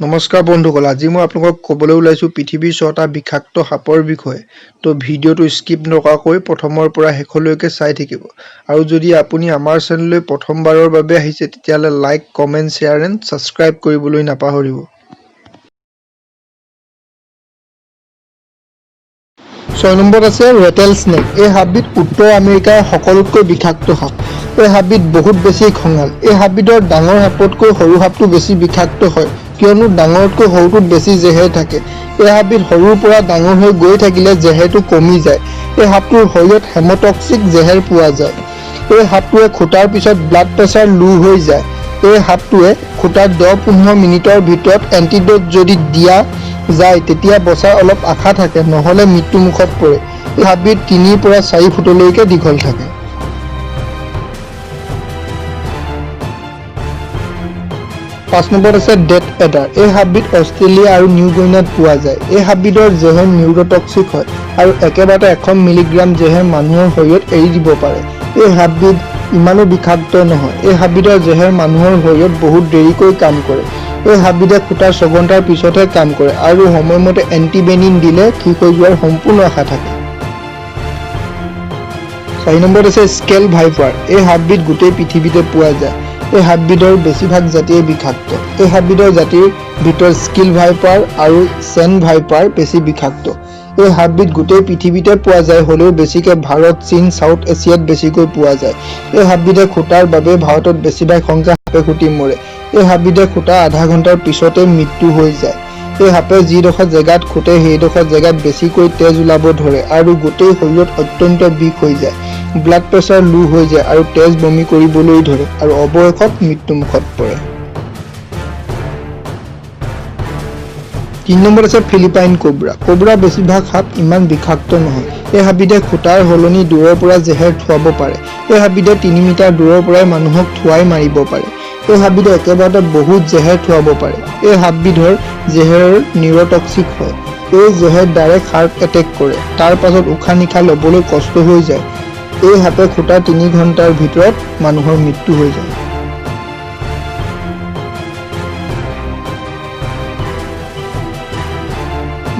নমস্কাৰ বন্ধুসকল, আজি মই আপোনালোকক ক'বলৈ ওলাইছোঁ পৃথিৱীৰ 6টা বিষাক্ত সাপৰ বিষয়ে। তো ভিডিঅ'টো স্কিপ নকৰাকৈ প্ৰথমৰ পৰা শেষলৈকে চাই থাকিব। আৰু যদি আপুনি আমাৰ চেনেললৈ প্ৰথমবাৰৰ বাবে আহিছে তেতিয়াহ'লে like, comment, share and subscribe কৰিবলৈ নাপাহৰিব। 6 নম্বৰত আছে ৰেটেল স্নেক। এই সাপবিধ উত্তৰ আমেৰিকাৰ সকলোতকৈ বিষাক্ত সাপ। এই সাপবিধ বহুত বেছি খঙাল। এই সাপবিধৰ ডাঙৰ সাপতকৈ সৰু সাপটো বেছি বিষাক্ত হয়, কিয়নো ডাঙৰতকৈ সৰুটোত বেছি জেহেৰ থাকে। এই সাপবিধ সৰুৰ পৰা ডাঙৰ হৈ গৈ থাকিলে জেহেৰটো কমি যায়। এই সাপটোৰ শৰীৰত হেমটক্সিক জেহেৰ পোৱা যায়। এই সাপটোৱে খুটাৰ পিছত ব্লাড প্ৰেছাৰ লো হৈ যায়। এই সাপটোৱে খুটাত 10-15 মিনিটৰ ভিতৰত এণ্টিড'ট যদি দিয়া যায় তেতিয়া বচাৰ অলপ আশা থাকে, নহ'লে মৃত্যুমুখত পৰে। এই সাপবিধ 3 পৰা 4 ফুটলৈকে দীঘল থাকে। 5 নম্বৰত আছে ডেথ এডাৰ। এই সাপবিধ অষ্ট্ৰেলিয়া আৰু নিউ গিনিত পোৱা যায়। এই সাপবিধৰ জেহেৰ নিউৰোটক্সিক হয় আৰু একেবাৰতে 100 মিলিগ্ৰাম জেহেৰ মানুহৰ শৰীৰত এৰি দিব পাৰে। এই সাপবিধ ইমানো বিষাক্ত নহয়। এই সাপবিধৰ জেহেৰ মানুহৰ শৰীৰত বহুত দেৰিকৈ কাম কৰে। এই সাপবিধে খুটাৰ 6 ঘণ্টাৰ পিছতহে কাম কৰে আৰু সময়মতে এণ্টিবেনিন দিলে ঠিক হৈ যোৱাৰ সম্পূৰ্ণ আশা থাকে। 4 নম্বৰত আছে স্কেল ভাইপাৰ। এই সাপবিধ গোটেই পৃথিৱীতে পোৱা যায়। এই সাপবিধৰ বেছিভাগ জাতিয়ে বিষাক্ত। এই সাপবিধৰ জাতিৰ ভিতৰত স্কিল ভাইপাৰ আৰু চেণ্ড ভাইপাৰ বেছি বিষাক্ত। এই সাপবিধ গোটেই পৃথিৱীতে পোৱা যায়, হ'লেও বেছিকৈ ভাৰত, চীন, সাউথ এছিয়াত বেছিকৈ পোৱা যায়। এই সাপবিধে খুটাৰ বাবে ভাৰতত বেছিভাগ সংখ্যা সাপে খুটি মৰে। এই সাপবিধে খুটা আধা ঘণ্টাৰ পিছতে মৃত্যু হৈ যায়। এই সাপে যিডোখৰ জেগাত খুটে সেইডোখৰ জেগাত বেছিকৈ তেজ ওলাব ধৰে আৰু গোটেই শৰীৰত অত্যন্ত বিষ হৈ যায়। ব্লাড প্ৰেছাৰ লো হৈ যায় আৰু তেজ বমি কৰিবলৈ ধৰে আৰু অৱশেষত মৃত্যুমুখত পৰে। 3 নম্বৰত আছে ফিলিপাইন কোব্ৰা। কোব্ৰা বেছিভাগ সাপ ইমান বিষাক্ত নহয়। এই সাপবিধে খুটাৰ সলনি দূৰৰ পৰা জেহেৰ থুৱাব পাৰে। এই সাপবিধে 3 মিটাৰ দূৰৰ পৰাই মানুহক থুৱাই মাৰিব পাৰে। এই সাপবিধে একেবাৰতে বহুত জেহেৰ থুৱাব পাৰে। এই সাপবিধৰ জেহেৰ নিউৰোটক্সিক হয়। এই জেহেৰ ডাইৰেক্ট হাৰ্ট এটেক কৰে, তাৰ পাছত উশাহ নিশাহ ল'বলৈ কষ্ট হৈ যায়। এই সাপে খুটাৰ 3 ঘণ্টাৰ ভিতৰত মানুহৰ মৃত্যু হৈ যায়।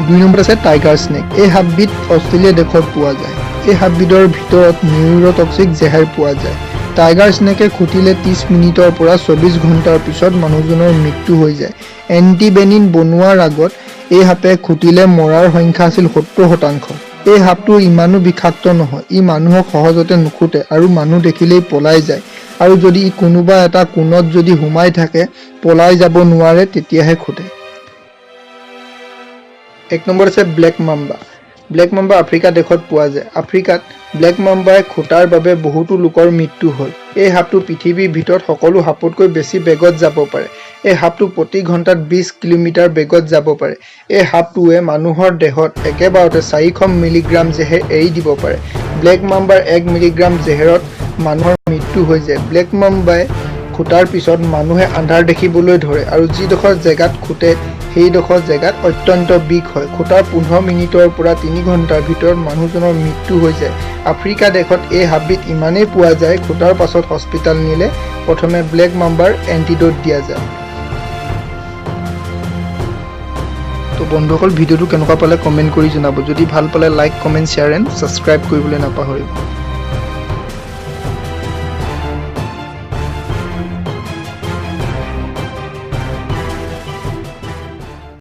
2 নম্বৰত আছে টাইগাৰ স্নেক। এই সাপবিধ অষ্ট্ৰেলিয়া দেশত পোৱা যায়। এই সাপবিধৰ ভিতৰত নিউৰোটক্সিক জেহেৰ পোৱা যায়। টাইগাৰ স্নেকে খুটিলে 30 মিনিটৰ পৰা 24 ঘণ্টাৰ পিছত মানুহজনৰ মৃত্যু হৈ যায়। এণ্টিবেনিন বনোৱাৰ আগত এই সাপে খুটিলে মৰাৰ সংখ্যা আছিল 70%। এই সাপটো ইমানো বিষাক্ত নহয়। ই মানুহক সহজতে নুখুটে আৰু মানুহ দেখিলেই পলাই যায়, আৰু যদি ই কোনোবা এটা কোণত যদি সোমাই থাকে, পলাই যাব নোৱাৰে, তেতিয়াহে খুটে। 1 নম্বৰত আছে black mamba. Black mamba Africa দেশত পোৱা যায়। আফ্ৰিকাত ব্লেক মাম্বাই খুটাৰ বাবে বহুতো লোকৰ মৃত্যু হ'ল। এই সাপটো পৃথিৱীৰ ভিতৰত সকলো সাপতকৈ বেছি বেগত যাব পাৰে। এই সাপটো প্ৰতি ঘণ্টাত 20 কিলোমিটাৰ বেগত যাব পাৰে। এই সাপটোৱে মানুহৰ দেহত একেবাৰতে 400 মিলিগ্ৰাম জেহেৰ এৰি দিব পাৰে। ব্লেক মাম্বাৰ 1 মিলিগ্ৰাম জেহেৰত মানুহৰ মৃত্যু হৈ যায়। ব্লেক মাম্বাই খুটাৰ পিছত মানুহে আন্ধাৰ দেখিবলৈ ধৰে আৰু যিডোখৰ জেগাত খুটে সেইডোখৰ জেগাত অত্যন্ত বিষ হয়। খুটাৰ 15 মিনিটৰ পৰা 3 ঘণ্টাৰ ভিতৰত মানুহজনৰ মৃত্যু হৈ যায়। আফ্ৰিকা দেশত এই সাপবিধ ইমানেই পোৱা যায়, খুটাৰ পাছত হস্পিটাল নিলে প্ৰথমে ব্লেক মাম্বাৰ এণ্টিড'ট দিয়া যায়। তো বন্ধুসকল, ভিডিঅ'টো কেনেকুৱা পালে কমেণ্ট কৰি জনাব। যদি ভাল পালে like, comment, share and subscribe কৰিবলৈ নাপাহৰিব।